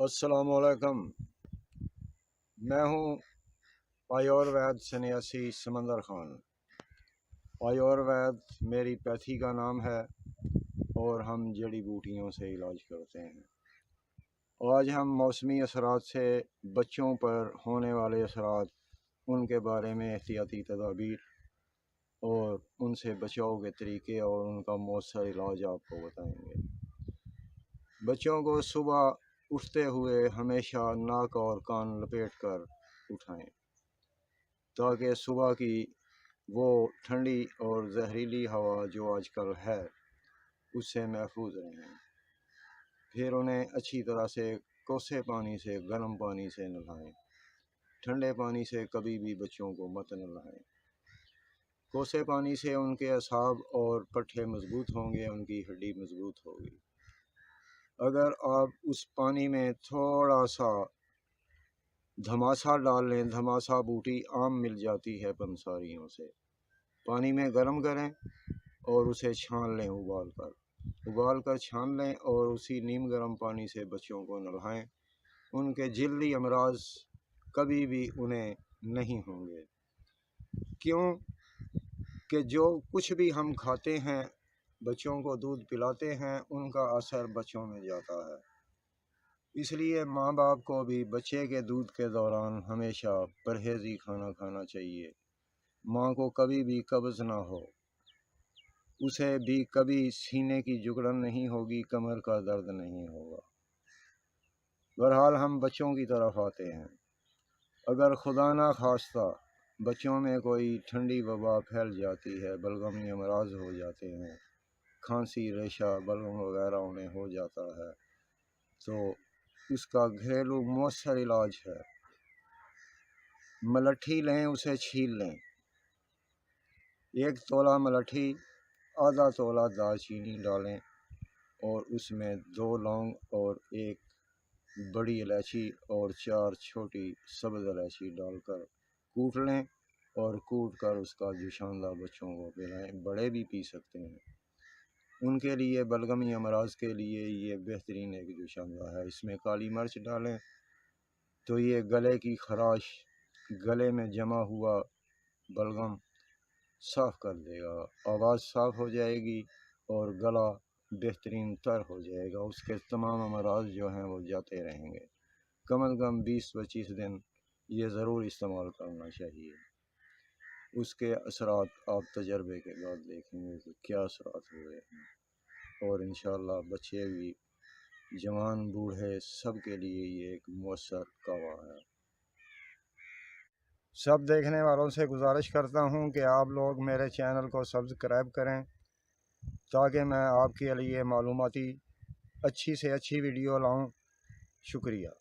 अस्सलाम वालेकुम। मैं हूँ आयुर्वेद सन्यासी समंदर खान। आयुर्वेद मेरी पैथी का नाम है और हम जड़ी बूटियों से इलाज करते हैं। आज हम मौसमी असरात से बच्चों पर होने वाले असरात, उनके बारे में एहतियाती तदाबीर और उनसे बचाव के तरीके और उनका मौसर इलाज आपको बताएंगे। बच्चों को सुबह उठते हुए हमेशा नाक और कान लपेट कर उठाएं ताकि सुबह की वो ठंडी और जहरीली हवा जो आजकल है उससे महफूज रहें। फिर उन्हें अच्छी तरह से कोसे पानी से, गर्म पानी से नहलाएं। ठंडे पानी से कभी भी बच्चों को मत नहलाएं। कोसे पानी से उनके असाब और पट्ठे मजबूत होंगे, उनकी हड्डी मजबूत होगी। अगर आप उस पानी में थोड़ा सा धमासा डाल लें, धमासा बूटी आम मिल जाती है पंसारियों से, पानी में गर्म करें और उसे छान लें, उबाल कर छान लें और उसी नीम गर्म पानी से बच्चों को नहलाएं। उनके जल्दी अमराज कभी भी उन्हें नहीं होंगे, क्यों कि जो कुछ भी हम खाते हैं, बच्चों को दूध पिलाते हैं, उनका असर बच्चों में जाता है। इसलिए माँ बाप को भी बच्चे के दूध के दौरान हमेशा परहेज़ी खाना खाना चाहिए। माँ को कभी भी कब्ज़ ना हो, उसे भी कभी सीने की जुगड़न नहीं होगी, कमर का दर्द नहीं होगा। बहरहाल हम बच्चों की तरफ आते हैं। अगर खुदा ना खास्ता बच्चों में कोई ठंडी वबा फैल जाती है, बलगमी अमराज हो जाते हैं, खांसी, रेशा, बलगम वगैरह उन्हें हो जाता है, तो उसका घरेलू मौसर इलाज है, मलट्ठी लें, उसे छील लें। 1 तोला मलट्ठी, आधा तोला दालचीनी डालें और उसमें 2 लौंग और 1 बड़ी इलायची और 4 छोटी सब्ज़ इलायची डालकर कूट लें और कूट कर उसका जुशांदा बच्चों को पिलाएं। बड़े भी पी सकते हैं, उनके लिए बलगमी अमराज के लिए ये बेहतरीन एक जुशांदा है। इसमें काली मिर्च डालें तो ये गले की खराश, गले में जमा हुआ बलगम साफ़ कर देगा, आवाज़ साफ़ हो जाएगी और गला बेहतरीन तर हो जाएगा। उसके तमाम अमराज जो हैं वो जाते रहेंगे। कम अज़ कम 20-25 दिन ये ज़रूर इस्तेमाल करना चाहिए। उसके असरात आप तजर्बे के बाद देखेंगे कि क्या असरात हुए हैं, और इंशाअल्लाह बच्चे भी, जवान, बूढ़े, सब के लिए ये एक मौसर कवा है। सब देखने वालों से गुजारिश करता हूँ कि आप लोग मेरे चैनल को सब्सक्राइब करें ताकि मैं आपके लिए मालूमाती अच्छी से अच्छी वीडियो लाऊं। शुक्रिया।